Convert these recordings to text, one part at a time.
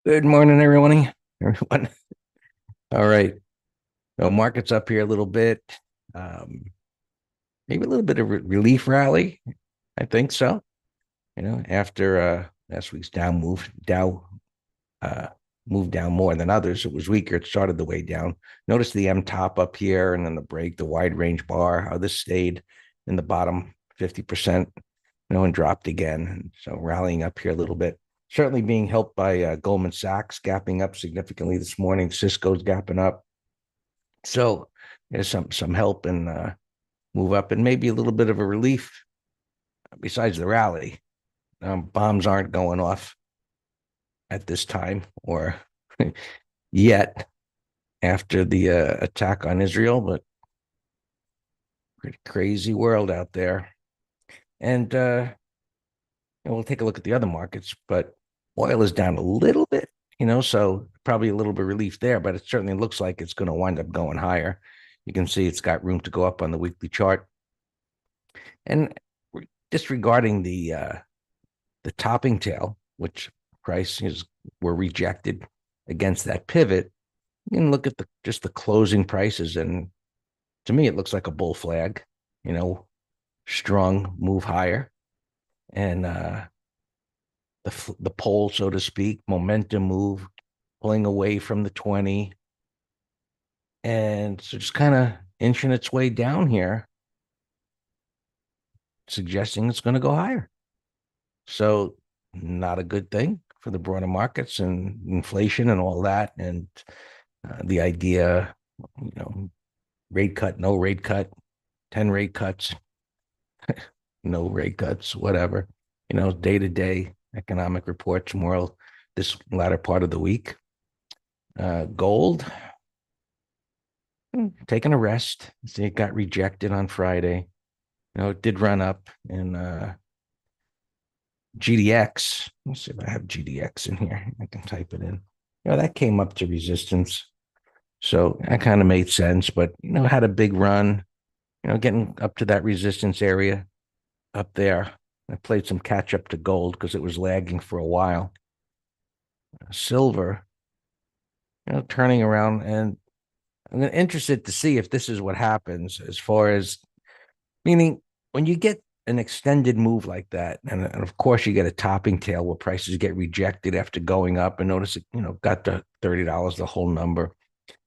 Good morning, everyone. Everyone. All right. So market's up here a little bit. Um, Maybe a little bit of relief rally. I think so. After last week's down move, Dow uh, moved down more than others. It was weaker. It started the way down. Notice the M top up here and then the break, the wide range bar, how this stayed in the bottom 50%, and dropped again. And so rallying up here a little bit. Certainly being helped by Goldman Sachs gapping up significantly this morning. Cisco's gapping up. So there's some help and move up and maybe a little bit of a relief besides the rally. Bombs aren't going off at this time or yet after the attack on Israel, but pretty crazy world out there. And we'll take a look at the other markets, but oil is down a little bit, so probably a little bit of relief there, but it certainly looks like it's going to wind up going higher. You can see it's got room to go up on the weekly chart. And disregarding the topping tail, which prices were rejected against that pivot, you can look at just the closing prices, and to me, it looks like a bull flag, strong move higher, and the pole, so to speak, momentum move, pulling away from the 20, and so just kind of inching its way down here, suggesting it's going to go higher. So not a good thing for the broader markets and inflation and all that, and the idea, rate cut, no rate cut, 10 rate cuts, no rate cuts, whatever, day to day economic reports more this latter part of the week. Gold, taking a rest. See, it got rejected on Friday. It did run up in GDX. Let's see if I have GDX in here. I can type it in. That came up to resistance. So that kind of made sense, but, had a big run, getting up to that resistance area up there. I played some catch up to gold because it was lagging for a while. Silver, turning around, and I'm interested to see if this is what happens as far as, meaning when you get an extended move like that, and of course you get a topping tail where prices get rejected after going up, and notice it, got to $30, the whole number.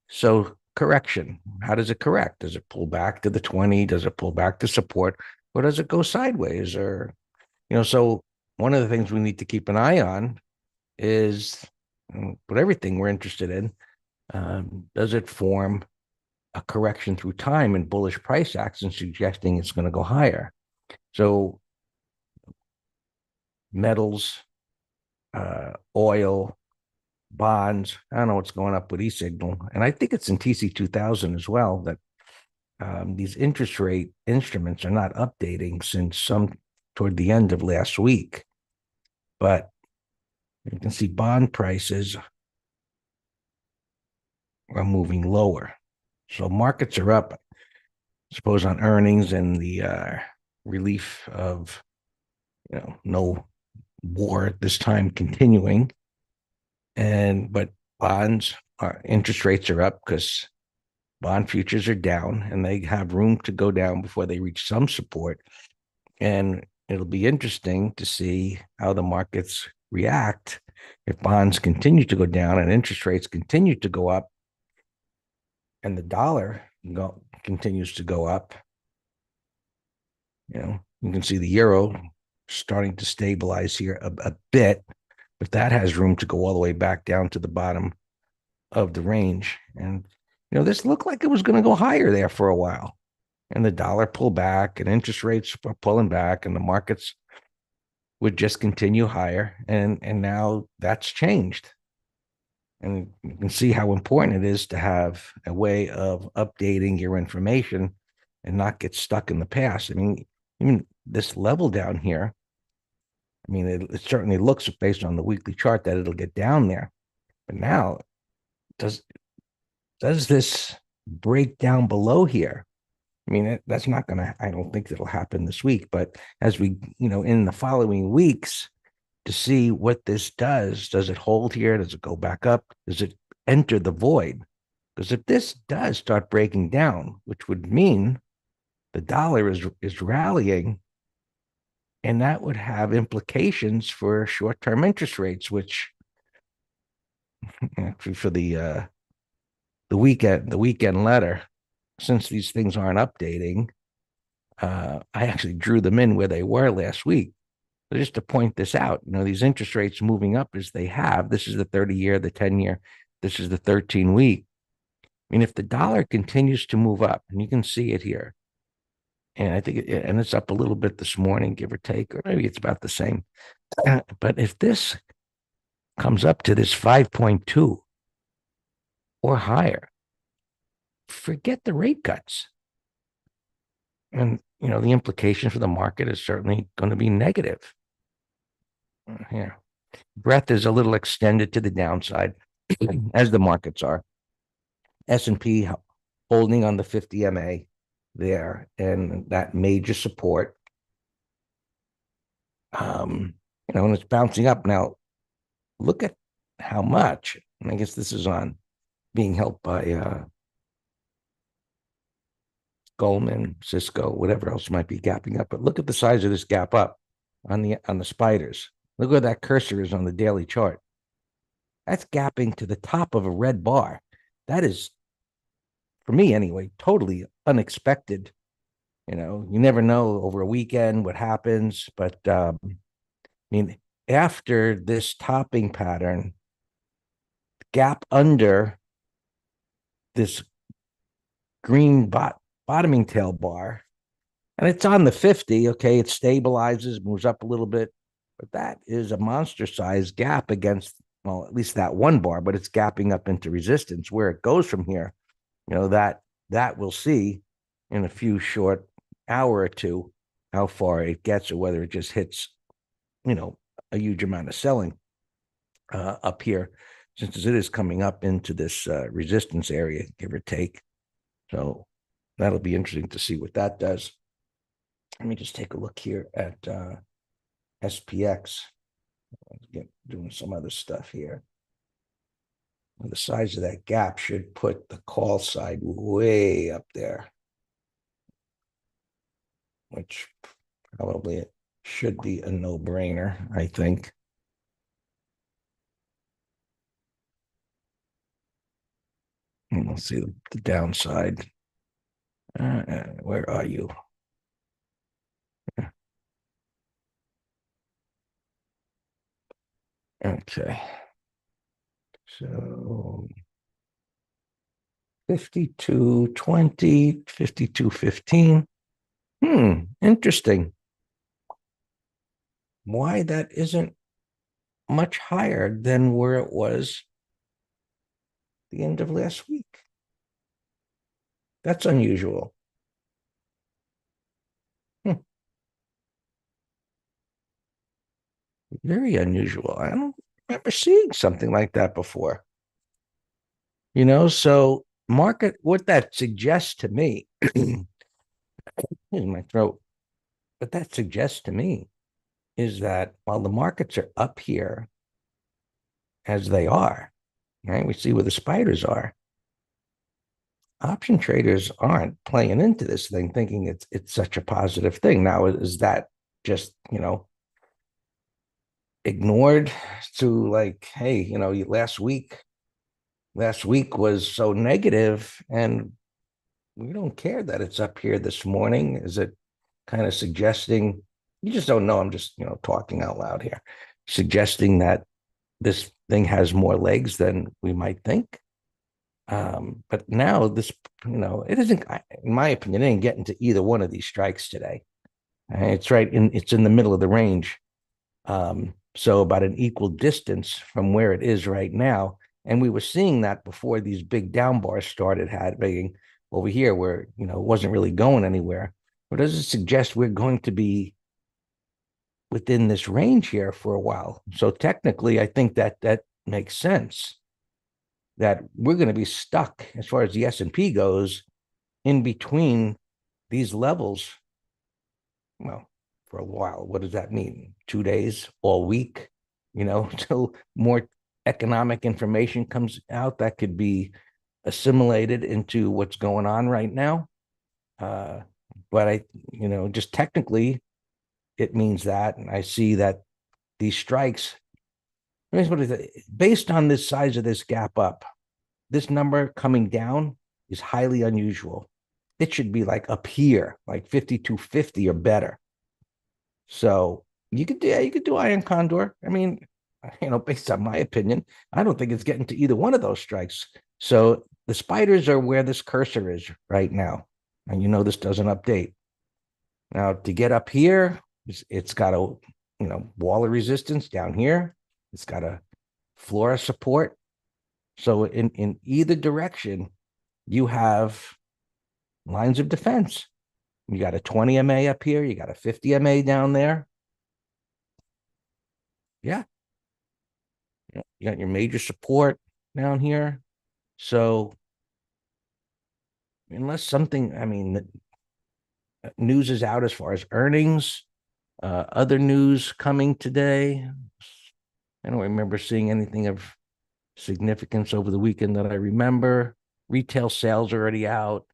So correction, how does it correct? Does it pull back to the 20? Does it pull back to support? Or does it go sideways? Or, so one of the things we need to keep an eye on is, with everything we're interested in, does it form a correction through time and bullish price action suggesting it's going to go higher? So metals, oil, bonds, I don't know what's going up with e-signal. And I think it's in TC2000 as well that these interest rate instruments are not updating since toward the end of last week. But you can see bond prices are moving lower. So markets are up, I suppose, on earnings and the relief of, no war at this time continuing. But bonds interest rates are up because bond futures are down and they have room to go down before they reach some support. And it'll be interesting to see how the markets react if bonds continue to go down and interest rates continue to go up and the dollar continues to go up. You can see the euro starting to stabilize here a bit, but that has room to go all the way back down to the bottom of the range. And, this looked like it was going to go higher there for a while. And the dollar pulled back and interest rates are pulling back and the markets would just continue higher. And now that's changed. And you can see how important it is to have a way of updating your information and not get stuck in the past. I mean, even this level down here, I mean, it certainly looks based on the weekly chart that it'll get down there. But now, does this break down below here? I mean, that's not going to, I don't think it'll happen this week. But as we, in the following weeks, to see what this does. Does it hold here? Does it go back up? Does it enter the void? Because if this does start breaking down, which would mean the dollar is rallying, and that would have implications for short-term interest rates, which actually for the weekend letter, since these things aren't updating, I actually drew them in where they were last week. So just to point this out, these interest rates moving up as they have. This is the 30-year, the 10-year. This is the 13-week. I mean, if the dollar continues to move up, and you can see it here, and I think and it's up a little bit this morning, give or take, or maybe it's about the same. But if this comes up to this 5.2 or higher, forget the rate cuts. And, the implication for the market is certainly going to be negative. Here, breath is a little extended to the downside, as the markets are. S&P holding on the 50 MA there, and that major support. And it's bouncing up now. Look at how much, and I guess this is on being helped by Goldman, Cisco, whatever else might be gapping up. But look at the size of this gap up on the spiders. Look where that cursor is on the daily chart. That's gapping to the top of a red bar. That is, for me anyway, totally unexpected. You never know over a weekend what happens. But I mean, after this topping pattern, gap under this green bottoming tail bar, and it's on the 50. Okay, it stabilizes, moves up a little bit, but that is a monster-sized gap against, well, at least that one bar, but it's gapping up into resistance. Where it goes from here, that we'll see in a few short hour or two how far it gets, or whether it just hits, a huge amount of selling up here, since it is coming up into this resistance area, give or take. So that'll be interesting to see what that does. Let me just take a look here at SPX. Doing some other stuff here. The size of that gap should put the call side way up there, which probably should be a no-brainer, I think. And we'll see the downside. Where are you? Okay. So 52.20, 52.15. Interesting. Why that isn't much higher than where it was the end of last week. That's unusual. Very unusual. I don't remember seeing something like that before. So market, what that suggests to me, here's my throat, what that suggests to me is that while the markets are up here as they are, right, we see where the spiders are, option traders aren't playing into this thing thinking it's such a positive thing. Now, is that just, ignored to like, hey, last week was so negative, and we don't care that it's up here this morning? Is it kind of suggesting, you just don't know, I'm just, talking out loud here, suggesting that this thing has more legs than we might think? But now this, it isn't, in my opinion, it ain't getting to either one of these strikes today. It's in the middle of the range. So about an equal distance from where it is right now. And we were seeing that before these big down bars started happening over here, where, it wasn't really going anywhere. Or does it suggest we're going to be within this range here for a while? So technically, I think that makes sense, that we're going to be stuck, as far as the S&P goes, in between these levels, well, for a while. What does that mean? 2 days, all week? until more economic information comes out that could be assimilated into what's going on right now. Uh, but just technically, it means that, and I see that these strikes, based on this size of this gap up, this number coming down is highly unusual. It should be like up here, like 5250 or better. So you could do Iron Condor. I mean, based on my opinion, I don't think it's getting to either one of those strikes. So the spiders are where this cursor is right now. And this doesn't update. Now to get up here, it's got a wall of resistance down here. It's got a floor of support. So in either direction, you have lines of defense. You got a 20 MA up here, you got a 50 MA down there. Yeah. You got your major support down here. So unless something, news is out as far as earnings, other news coming today. I don't remember seeing anything of significance over the weekend that I remember. Retail sales are already out.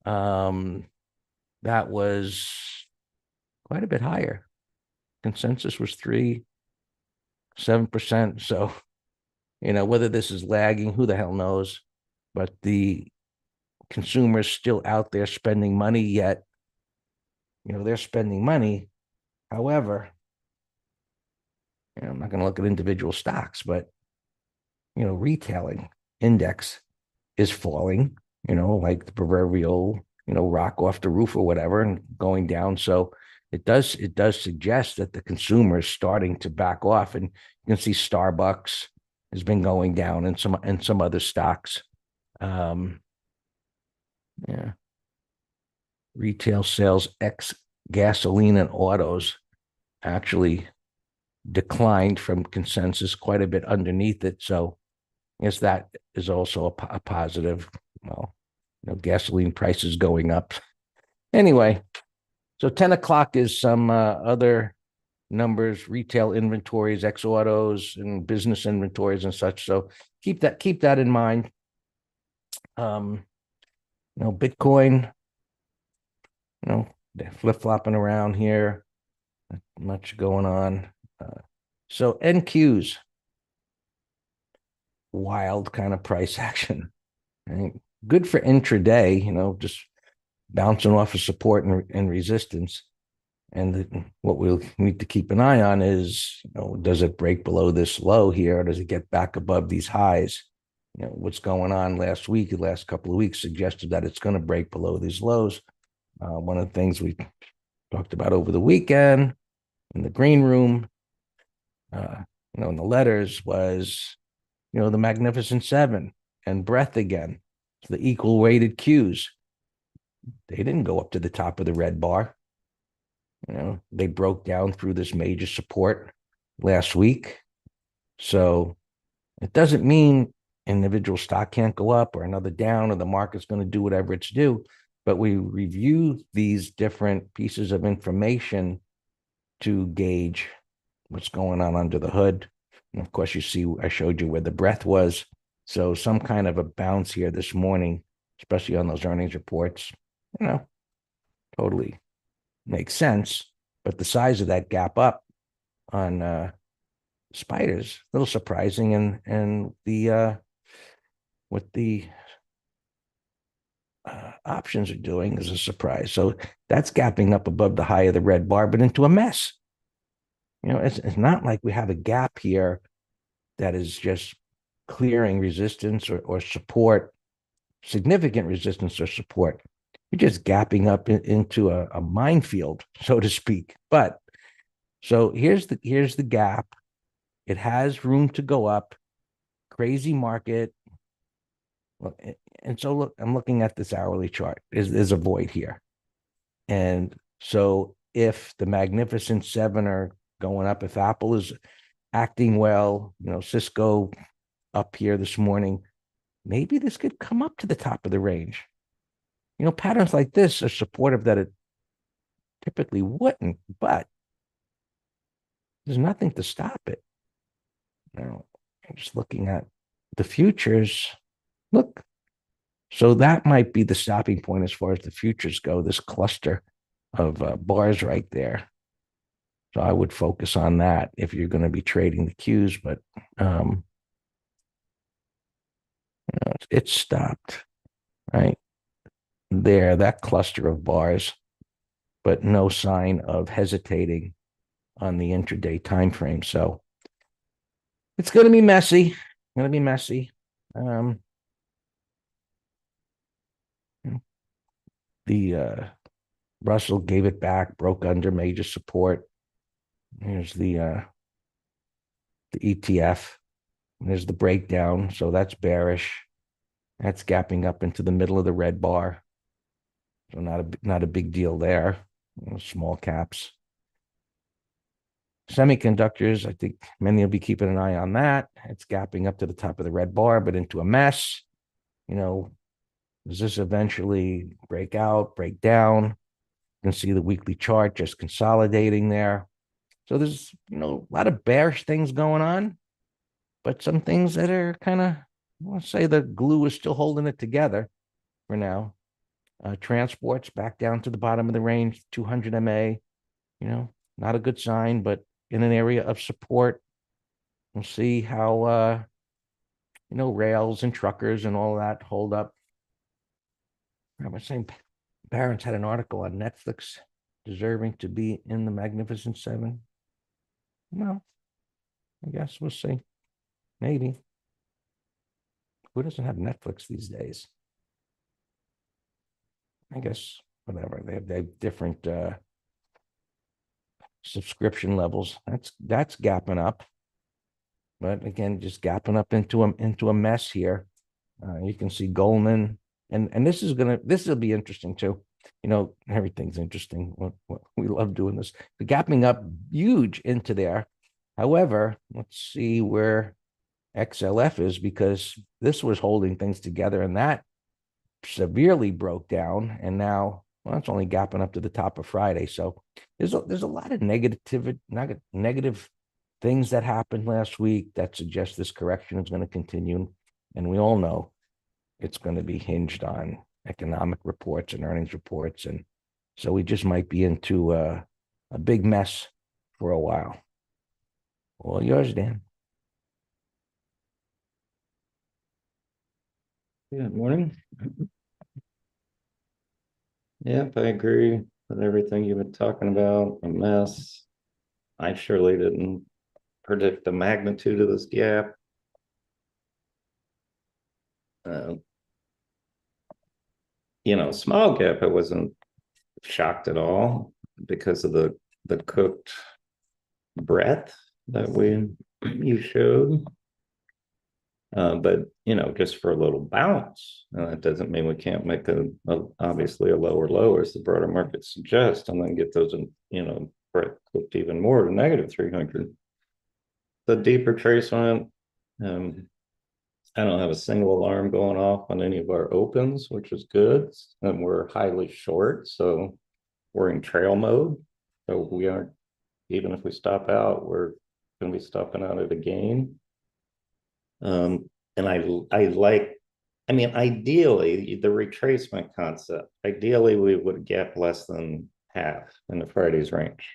That was quite a bit higher. Consensus was 7%. So, whether this is lagging, who the hell knows? But the consumers still out there spending money, yet, they're spending money. However, I'm not going to look at individual stocks, but, retailing index is falling, like the proverbial, rock off the roof or whatever and going down. So it does suggest that the consumer is starting to back off. And you can see Starbucks has been going down and some other stocks. Yeah. Retail sales ex gasoline and autos actually declined from consensus quite a bit underneath it. So I guess that is also a positive. Well, gasoline prices going up. Anyway, so 10 o'clock is some other numbers, retail inventories, ex autos, and business inventories and such. So keep that in mind. Bitcoin, they're flip flopping around here. Not much going on. So NQs, wild kind of price action. Right? Good for intraday, just bouncing off of support and resistance. And what we'll need to keep an eye on is, does it break below this low here? Or does it get back above these highs? What's going on last week, the last couple of weeks suggested that it's going to break below these lows. One of the things we talked about over the weekend in the green room, in the letters was, the Magnificent Seven and breadth again. So the equal weighted Qs. They didn't go up to the top of the red bar. They broke down through this major support last week. So it doesn't mean individual stock can't go up or another down or the market's going to do whatever it's due. But we review these different pieces of information to gauge what's going on under the hood. And of course, you see, I showed you where the breadth was. So some kind of a bounce here this morning, especially on those earnings reports, totally makes sense. But the size of that gap up on spiders, a little surprising. And the what the options are doing is a surprise. So that's gapping up above the high of the red bar, but into a mess. It's not like we have a gap here that is just clearing resistance or support, significant resistance or support. You're just gapping up into a minefield, so to speak. But so here's the gap. It has room to go up. Crazy market. And so look, I'm looking at this hourly chart. There's a void here. And so if the Magnificent Seven are going up, if Apple is acting well, Cisco up here this morning, maybe this could come up to the top of the range. Patterns like this are supportive that it typically wouldn't, but there's nothing to stop it. Now, I'm just looking at the futures. Look, so that might be the stopping point as far as the futures go, this cluster of bars right there. So I would focus on that if you're going to be trading the Qs, but um, it's stopped right there, that cluster of bars, but no sign of hesitating on the intraday time frame. So it's going to be messy. Going to be messy. Um, the Russell gave it back, broke under major support. Here's the ETF. There's the breakdown. So that's bearish. That's gapping up into the middle of the red bar. So not a big deal there. Small caps. Semiconductors, I think many will be keeping an eye on that. It's gapping up to the top of the red bar, but into a mess. Does this eventually break out, break down? You can see the weekly chart just consolidating there. So there's, a lot of bearish things going on, but some things that are kind of, I want to say the glue is still holding it together for now. Transports back down to the bottom of the range, 200 MA, not a good sign, but in an area of support. We'll see how, rails and truckers and all that hold up. I was saying Barron's had an article on Netflix deserving to be in the Magnificent Seven. Well, I guess we'll see. Maybe. Who doesn't have Netflix these days? I guess whatever. They have different subscription levels. That's gapping up. But again, just gapping up into a mess here. You can see Goldman, and this will be interesting too. Everything's interesting. We love doing this. The gapping up huge into there. However, let's see where XLF is, because this was holding things together, and that severely broke down. And now, well, it's only gapping up to the top of Friday. So there's a lot of negative things that happened last week that suggest this correction is going to continue. And we all know it's going to be hinged on economic reports and earnings reports. And so we just might be into a big mess for a while. All yours, Dan. Good morning. Yep, I agree with everything you've been talking about. A mess. I surely didn't predict the magnitude of this gap. Uh, small gap, I wasn't shocked at all because of the cooked breadth that you showed. But just for a little bounce, that doesn't mean we can't make obviously a lower low as the broader market suggests, and then get those cooked even more to negative 300. The deeper tracement, I don't have a single alarm going off on any of our opens, which is good, and we're highly short, so we're in trail mode. So we aren't, even if we stop out, we're going to be stopping out at a gain. And ideally, the retracement concept, ideally, we would get less than half in the Friday's range.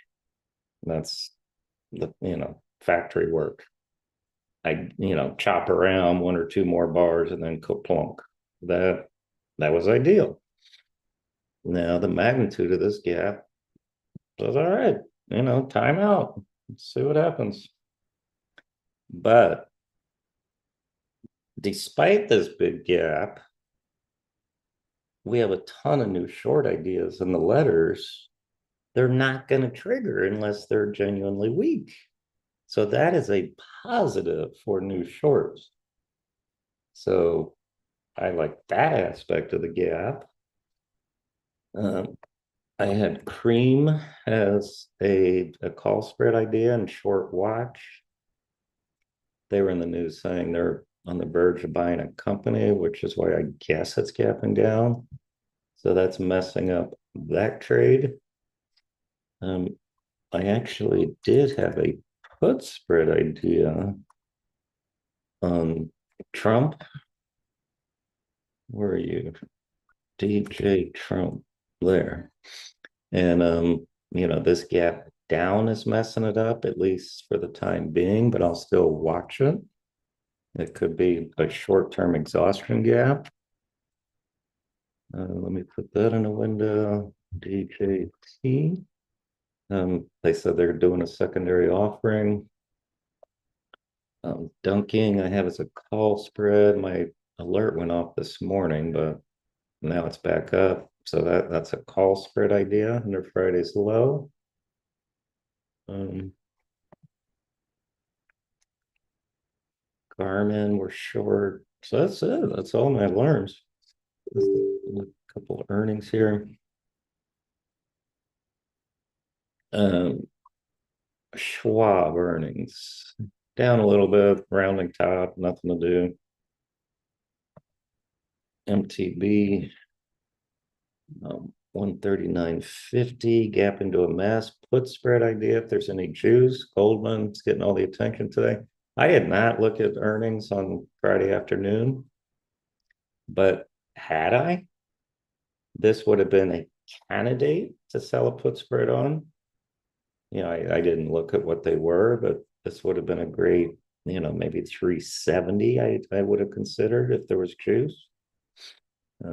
That's the, factory work. I, chop around one or two more bars and then plonk. That was ideal. Now, the magnitude of this gap says, all right, time out. Let's see what happens. But despite this big gap, we have a ton of new short ideas in the letters. They're not going to trigger unless they're genuinely weak. So that is a positive for new shorts. So I like that aspect of the gap. I had Cream as a call spread idea and short watch. They were in the news saying they're on the verge of buying a company, which is why I guess it's gapping down. So that's messing up that trade. I actually did have a put spread idea Trump, where are you? DJ Trump there. And this gap down is messing it up, at least for the time being, but I'll still watch it. It could be a short-term exhaustion gap. Let me put that in a window. DJT. They said they're doing a secondary offering. Dunking, I have as a call spread. My alert went off this morning, but now it's back up. So that's a call spread idea under Friday's low. Garmin, we're short. So that's it. That's all my alarms. A couple of earnings here. Schwab earnings down a little bit, rounding top, nothing to do. MTB 139.50, gap into a mass put spread idea. If there's any juice, Goldman's getting all the attention today. I had not looked at earnings on Friday afternoon, but had I, this would have been a candidate to sell a put spread on. I didn't look at what they were, but this would have been a great, maybe 370 I would have considered if there was juice.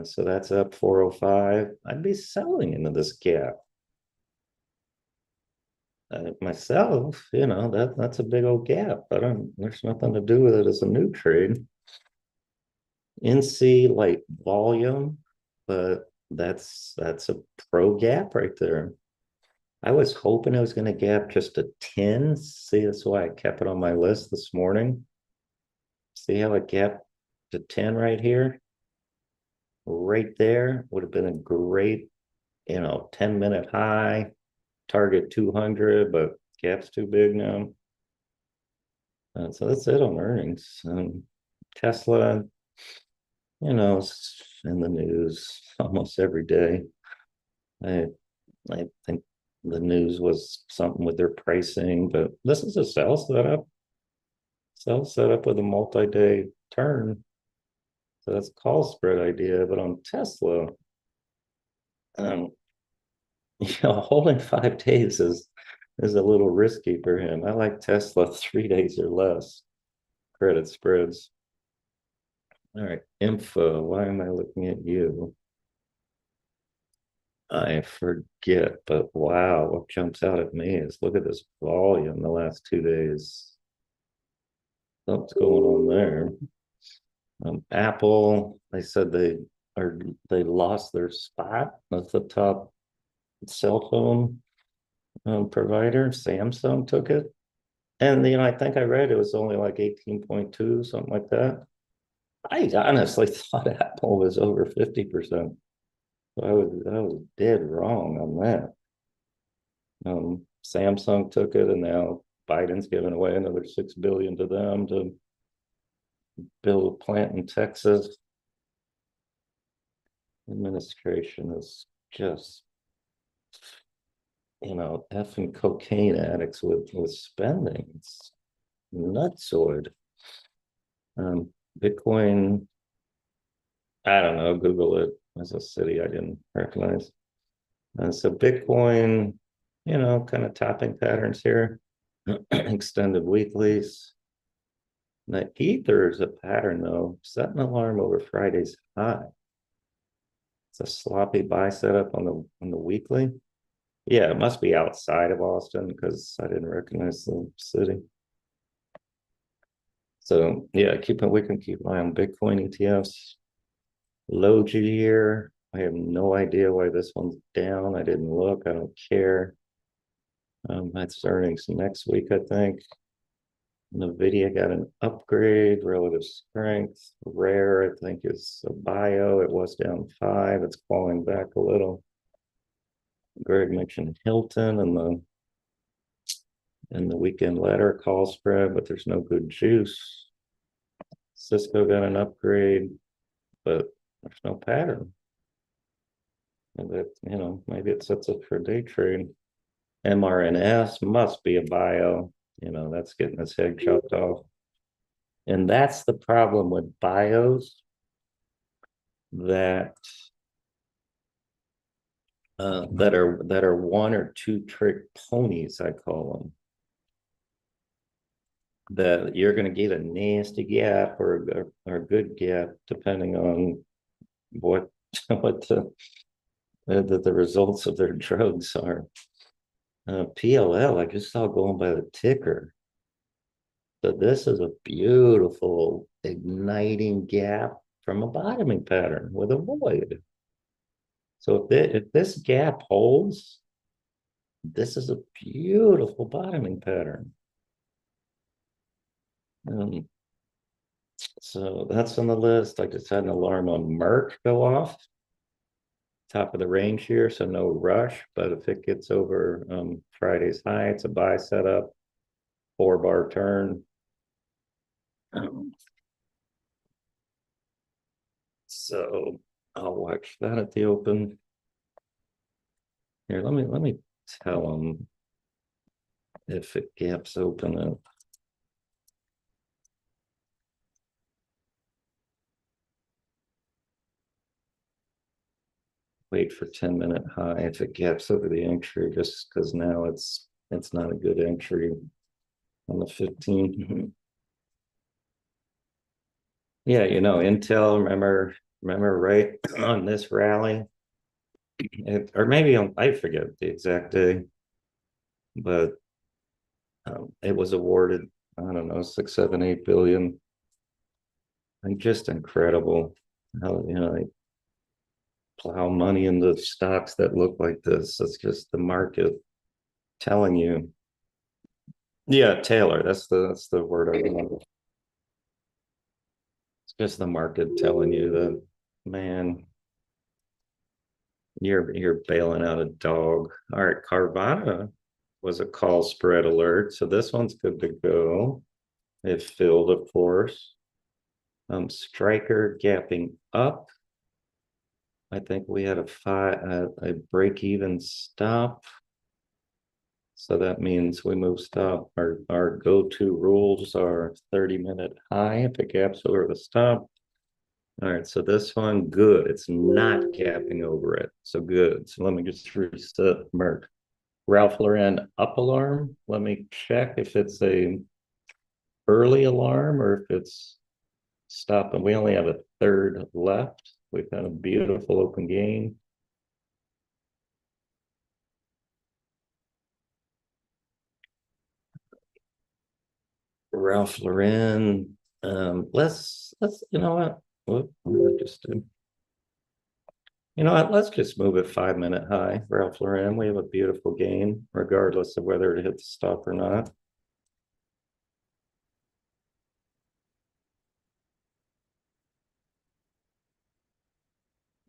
So that's up 405. I'd be selling into this gap. Myself, that's a big old gap. There's nothing to do with it as a new trade. NC light volume, but that's a pro gap right there. I was hoping I was going to gap just a 10. See, that's why I kept it on my list this morning. See how it gapped to 10 right here? Right there would have been a great, 10-minute high, target 200, but gap's too big now. So that's it on earnings. Tesla, it's in the news almost every day. I think the news was something with their pricing, but this is a sell setup. Sell setup with a multi-day turn. So that's a call spread idea. But on Tesla, holding 5 days is a little risky for him. I like Tesla 3 days or less credit spreads. All right, info. Why am I looking at you? I forget, but wow, what jumps out at me is look at this volume the last 2 days. What's going on there? Apple, they said they lost their spot as the top cell phone provider. Samsung took it. And I think I read it was only like 18.2, something like that. I honestly thought Apple was over 50%. So I was dead wrong on that. Samsung took it, and now Biden's giving away another $6 billion to them to build a plant in Texas. Administration is just, effing cocaine addicts with spending. It's nutsoid. Bitcoin, I don't know, Google it. As a city I didn't recognize. So Bitcoin, kind of topping patterns here. Extended weeklies. Now Ether is a pattern though. Set an alarm over Friday's high. It's a sloppy buy setup on the weekly. Yeah, it must be outside of Austin because I didn't recognize the city. So yeah, we can keep an eye on Bitcoin ETFs. Logi here. I have no idea why this one's down. I didn't look. I don't care. That's earnings next week, I think. NVIDIA got an upgrade, relative strength. Rare, I think, is a bio. It was down 5. It's falling back a little. Greg mentioned Hilton and the weekend letter call spread, but there's no good juice. Cisco got an upgrade, but there's no pattern. And that, maybe it sets up for a day trade. MRNS must be a bio. That's getting its head chopped off. And that's the problem with bios that that are one or two trick ponies, I call them. That you're going to get a nasty gap or a good gap depending on what what the results of their drugs are. PLL, I just saw going by the ticker. So this is a beautiful igniting gap from a bottoming pattern with a void. So if this gap holds, this is a beautiful bottoming pattern. So that's on the list. I just had an alarm on Merck go off. Top of the range here, so no rush. But if it gets over Friday's high, it's a buy setup, 4-bar turn. So I'll watch that at the open. Here, let me tell them if it gaps open up. Wait for 10-minute high if it gaps over the entry, just because now it's not a good entry on the 15. Yeah, Intel, remember right on this rally, or maybe I forget the exact day, but it was awarded, I don't know, 6, 7, 8 billion. Like, just incredible how they plow money into stocks that look like this. That's just the market telling you. Yeah, Taylor, that's the word I remember. It's just the market telling you that, man, you're bailing out a dog. All right, Carvana was a call spread alert, so this one's good to go. It filled, of course. Striker gapping up. I think we had a break even stop. So that means we move stop. Our go-to rules are 30-minute high if it gaps over the stop. All right, so this one, good. It's not gapping over it. So good. So let me just reset Merck. Ralph Lauren up alarm. Let me check if it's a early alarm or if it's stop. And we only have a third left. We've got a beautiful open game. Ralph Lauren. Let's what just do. You know what? Let's just move it 5-minute high. Ralph Lauren. We have a beautiful game, regardless of whether it hit the stop or not.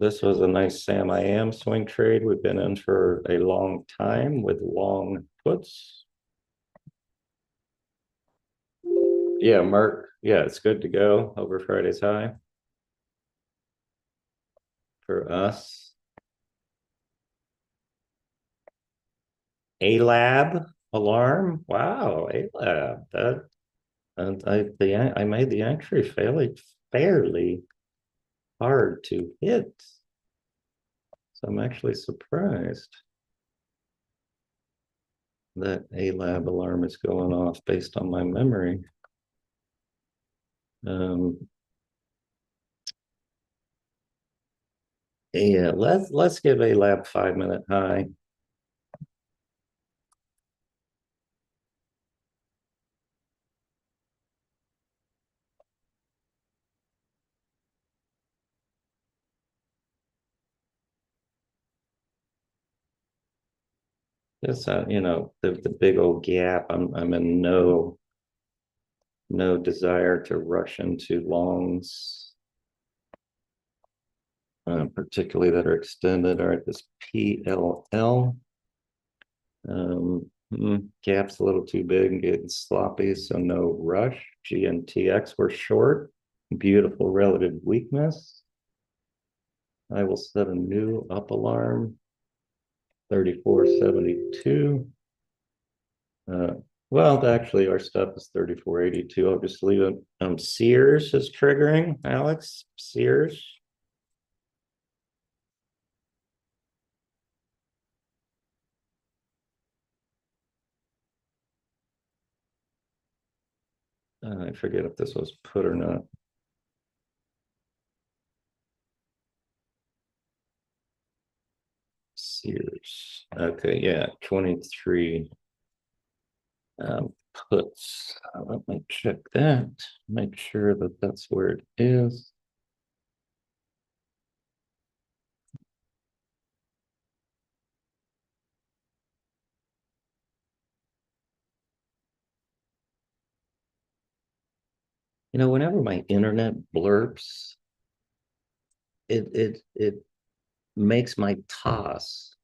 This was a nice Sam I am swing trade. We've been in for a long time with long puts. Yeah, Mark. Yeah, it's good to go over Friday's high for us. A lab alarm. Wow, A lab. That and I made the entry fairly hard to hit. So I'm actually surprised that A lab alarm is going off based on my memory. Yeah, let's give A lab 5-minute high. Just the big old gap. I'm in no desire to rush into longs, particularly that are extended. All right, this PLL gap's a little too big and getting sloppy, so no rush. GNTX we're short. Beautiful relative weakness. I will set a new up alarm. 34.72. Well, actually, our stuff is 3482. I'll just leave it. Sears is triggering, Alex. Sears. I forget if this was put or not. Sears. Okay, yeah, 23 puts. Let me check that. Make sure that that's where it is. You know, whenever my internet blurps, it makes my toss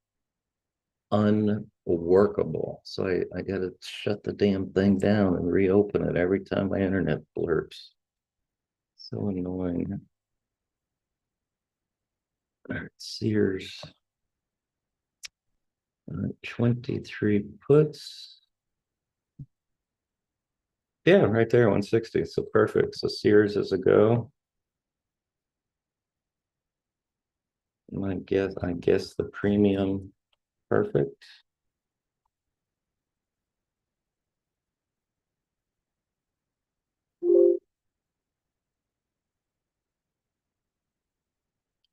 unworkable. So I gotta shut the damn thing down and reopen it every time my internet blurps. So annoying. All right, Sears. 23 puts. Yeah, right there, 160. So perfect. So Sears is a go. I guess the premium, perfect.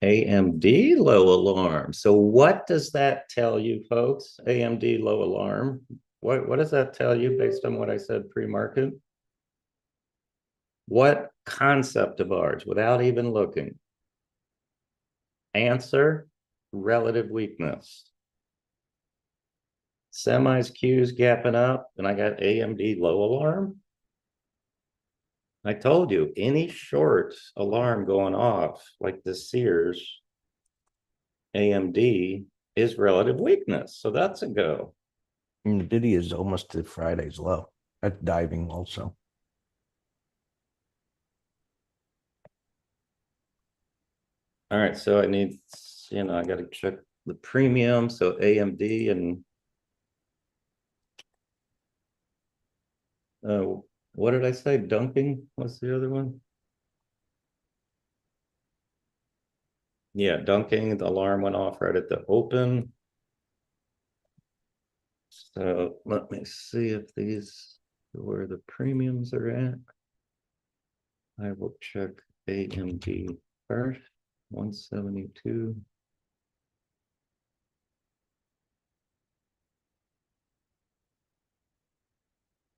AMD low alarm. So what does that tell you, folks? AMD low alarm. What does that tell you based on what I said pre-market? What concept of ours without even looking? Answer, relative weakness. Semis, Qs gapping up, and I got AMD low alarm. I told you, any short alarm going off, like the Sears AMD, is relative weakness. So that's a go. Nvidia is almost to Friday's low. That's diving also. All right, so I need, I got to check the premium. So AMD and what did I say? Dunking? What's the other one? Yeah, dunking. The alarm went off right at the open. So let me see if these where the premiums are at. I will check AMD first. 172.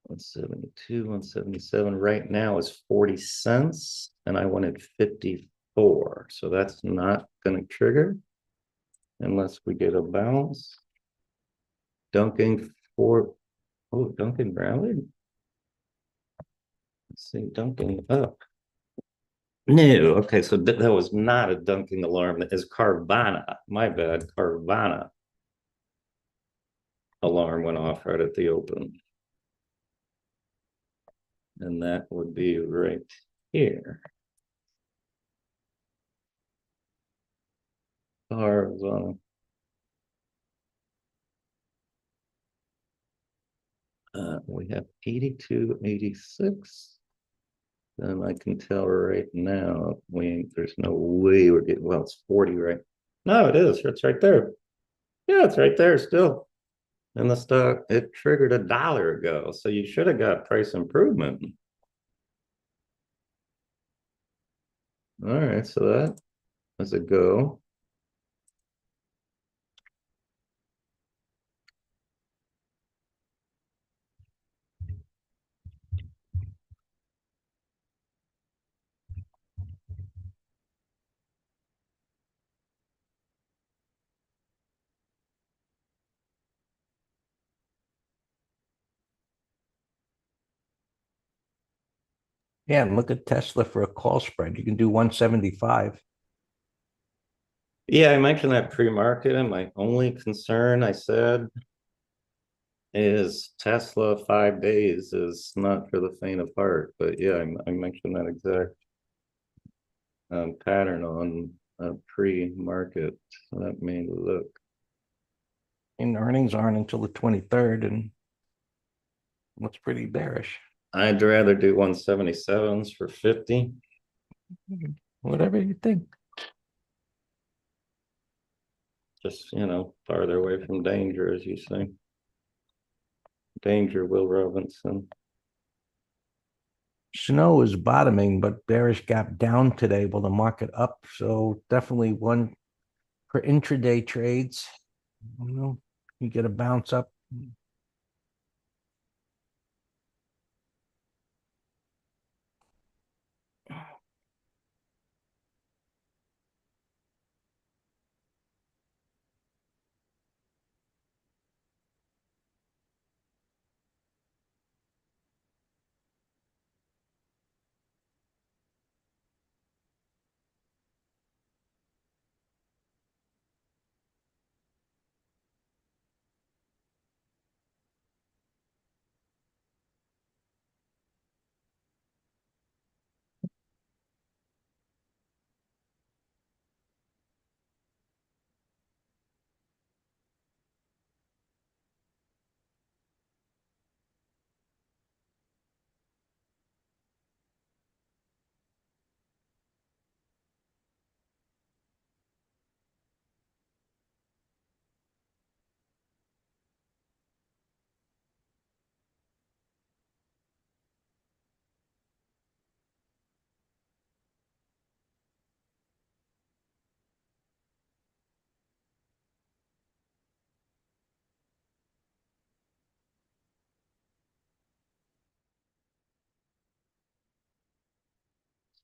172, 177 right now is 40 cents, and I wanted 54. So that's not going to trigger unless we get a bounce. Dunking for, oh, Dunking rallied. Let's see, Dunking up. No, okay, so that was not a dunking alarm. That is Carvana. My bad, Carvana alarm went off right at the open. And that would be right here. Carvana. We have 82.86. Then I can tell right now there's no way we're getting, well, it's 40, right? No, it is. It's right there. Yeah, it's right there still. And the stock, it triggered $1 ago. So you should have got price improvement. All right, so that was a go. Yeah, and look at Tesla for a call spread. You can do 175. Yeah, I mentioned that pre-market, and my only concern, I said, is Tesla 5 days is not for the faint of heart. But yeah, I mentioned that exact pattern on pre-market. So that may look. And earnings aren't until the 23rd. And looks pretty bearish. I'd rather do 177s for 50. Whatever you think. Just, farther away from danger, as you say. Danger, Will Robinson. Snow is bottoming, but bearish gap down today while the market up. So definitely one for intraday trades. You get a bounce up.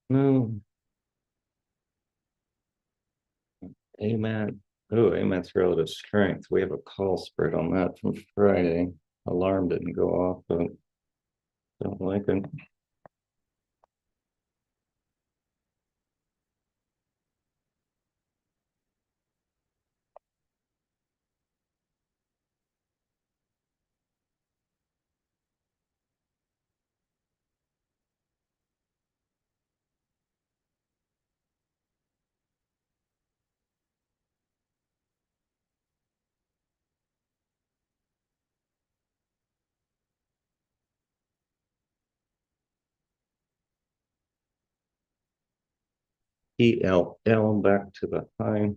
No, AMAT. Oh, AMAT's relative strength. We have a call spread on that from Friday. Alarm didn't go off, but don't like it. ELL back to the high.